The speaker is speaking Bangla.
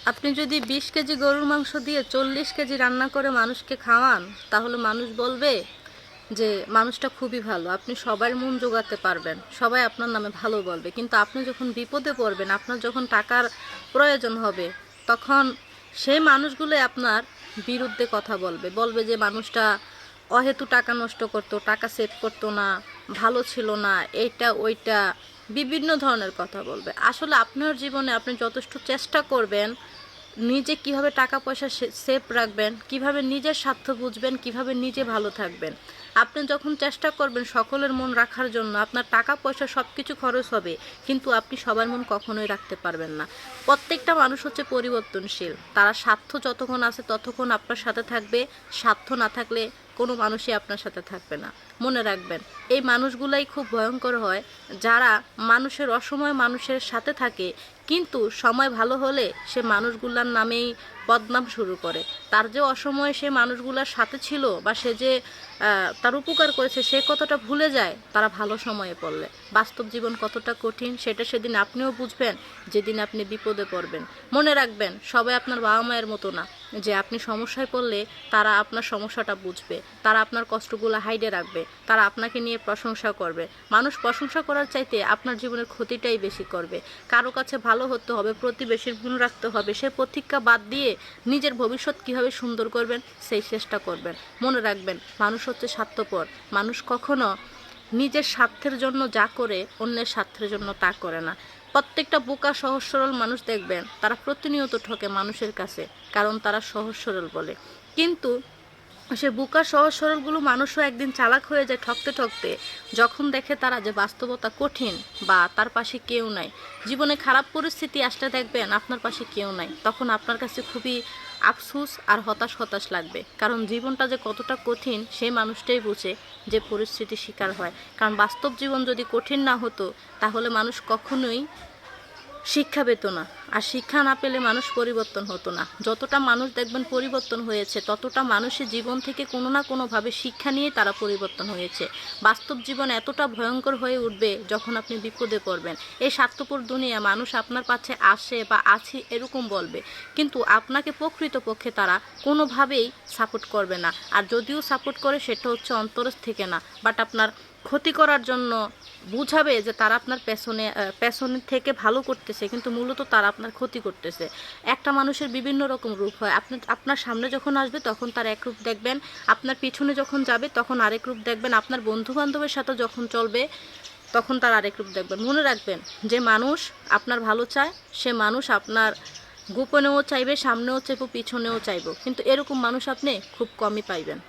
আপনি যদি 20 কেজি গরুর মাংস দিয়ে 40 কেজি রান্না করে মানুষকে খাওয়ান, তাহলে মানুষ বলবে যে মানুষটা খুবই ভালো, আপনি সবার মন জোগাতে পারবেন, সবাই আপনার নামে ভালো বলবে। কিন্তু আপনি যখন বিপদে পড়বেন, আপনার যখন টাকার প্রয়োজন হবে, তখন সেই মানুষগুলোই আপনার বিরুদ্ধে কথা বলবে, বলবে যে মানুষটা অহেতু টাকা নষ্ট করতো, টাকা সেভ করতো না, ভালো ছিল না, এইটা ওইটা বিভিন্ন ধরনের কথা বলবে। আসলে আপনার জীবনে আপনি যথেষ্ট চেষ্টা করবেন নিজে কিভাবে টাকা পয়সা সেভ রাখবেন, কিভাবে নিজের স্বার্থ বুঝবেন, কিভাবে নিজে ভালো থাকবেন। আপনি যখন চেষ্টা করবেন সকলের মন রাখার জন্য, আপনার টাকা পয়সা সব কিছু খরচ হবে, কিন্তু আপনি সবার মন কখনোই রাখতে পারবেন না। প্রত্যেকটা মানুষ হচ্ছে পরিবর্তনশীল, তারা স্বার্থ যতক্ষণ আছে ততক্ষণ আপনার সাথে থাকবে, স্বার্থ না থাকলে কোনো মানুষই আপনার সাথে থাকবে না। মনে রাখবেন, এই মানুষগুলাই খুব ভয়ঙ্কর হয়, যারা মানুষের অসময়ে মানুষের সাথে থাকে, কিন্তু সময় ভালো হলে সে মানুষগুলার নামেই বদনাম শুরু করে। তার যে অসময়ে সে মানুষগুলার সাথে ছিল বা সে যে তার উপকার করেছে সে কতটা ভুলে যায় তারা ভালো সময়ে পড়লে। বাস্তব জীবন কতটা কঠিন সেটা সেদিন আপনিও বুঝবেন, যেদিন আপনি বিপদে পড়বেন। মনে রাখবেন, সবাই আপনার বাবা মায়ের মতো না যে আপনি সমস্যায় পড়লে তারা আপনার সমস্যাটা বুঝবে, তারা আপনার কষ্টগুলো হাইডে রাখবে, তারা আপনাকে নিয়ে প্রশংসা করবে। মানুষ প্রশংসা করার চাইতে আপনার জীবনের ক্ষতিটাই বেশি করবে। কারো কাছে ভালো হতে হবে, প্রতিবেশীর গুণ রাখতে হবে, সে প্রতীক্ষা বাদ দিয়ে নিজের ভবিষ্যৎ কীভাবে সুন্দর করবেন সেই চেষ্টা করবেন। মনে রাখবেন, মানুষ হচ্ছে স্বার্থপর, মানুষ কখনো নিজের স্বার্থের জন্য যা করে অন্যের স্বার্থের জন্য তা করে না। প্রত্যেকটা বোকা সহজ সরল মানুষ দেখবেন তারা প্রতিনিয়ত ঠকে মানুষের কাছে, কারণ তারা সহজ সরল বলে। কিন্তু সে বোকা সহজ সরলগুলো মানুষও একদিন চালাক হয়ে যায় ঠকতে ঠকতে, যখন দেখে তারা যে বাস্তবতা কঠিন বা তার পাশে কেউ নাই। জীবনে খারাপ পরিস্থিতি আসলে দেখবেন আপনার পাশে কেউ নাই, তখন আপনার কাছে খুবই আফসোস আর হতাশ হতাশ লাগবে, কারণ জীবনটা যে কতটা কঠিন সেই মানুষটাই বুঝে যে পরিস্থিতির শিকার হয়। কারণ বাস্তব জীবন যদি কঠিন না হতো তাহলে মানুষ কখনোই শিক্ষা পেত না, আর শিক্ষা না পেলে মানুষ পরিবর্তন হতো না। যতটা মানুষ দেখবেন পরিবর্তন হয়েছে, ততটা মানুষের জীবন থেকে কোনো না কোনোভাবে শিক্ষা নিয়ে তারা পরিবর্তন হয়েছে। বাস্তব জীবন এতটা ভয়ঙ্কর হয়ে উঠবে যখন আপনি বিপদে পড়বেন। এই স্বার্থপর দুনিয়া মানুষ আপনার কাছে আসে বা আছে এরকম বলবে, কিন্তু আপনাকে প্রকৃতপক্ষে তারা কোনোভাবেই সাপোর্ট করবে না। আর যদিও সাপোর্ট করে সেটা হচ্ছে অন্তরের থেকে না, বাট আপনার ক্ষতি করার জন্য বুঝাবে যে তারা আপনার পেছনের থেকে ভালো করতেছে, কিন্তু মূলত তারা আপনার ক্ষতি করতেছে। একটা মানুষের বিভিন্ন রকম রূপ হয়, আপনার সামনে যখন আসবে তখন তার এক রূপ দেখবেন, আপনার পিছনে যখন যাবে তখন আরেক রূপ দেখবেন, আপনার বন্ধু বান্ধবের সাথে যখন চলবে তখন তার আরেক রূপ দেখবেন। মনে রাখবেন, যে মানুষ আপনার ভালো চায় সে মানুষ আপনার গোপনেও চাইবে, সামনেও চাইবো, পিছনেও চাইবো, কিন্তু এরকম মানুষ আপনি খুব কমই পাইবেন।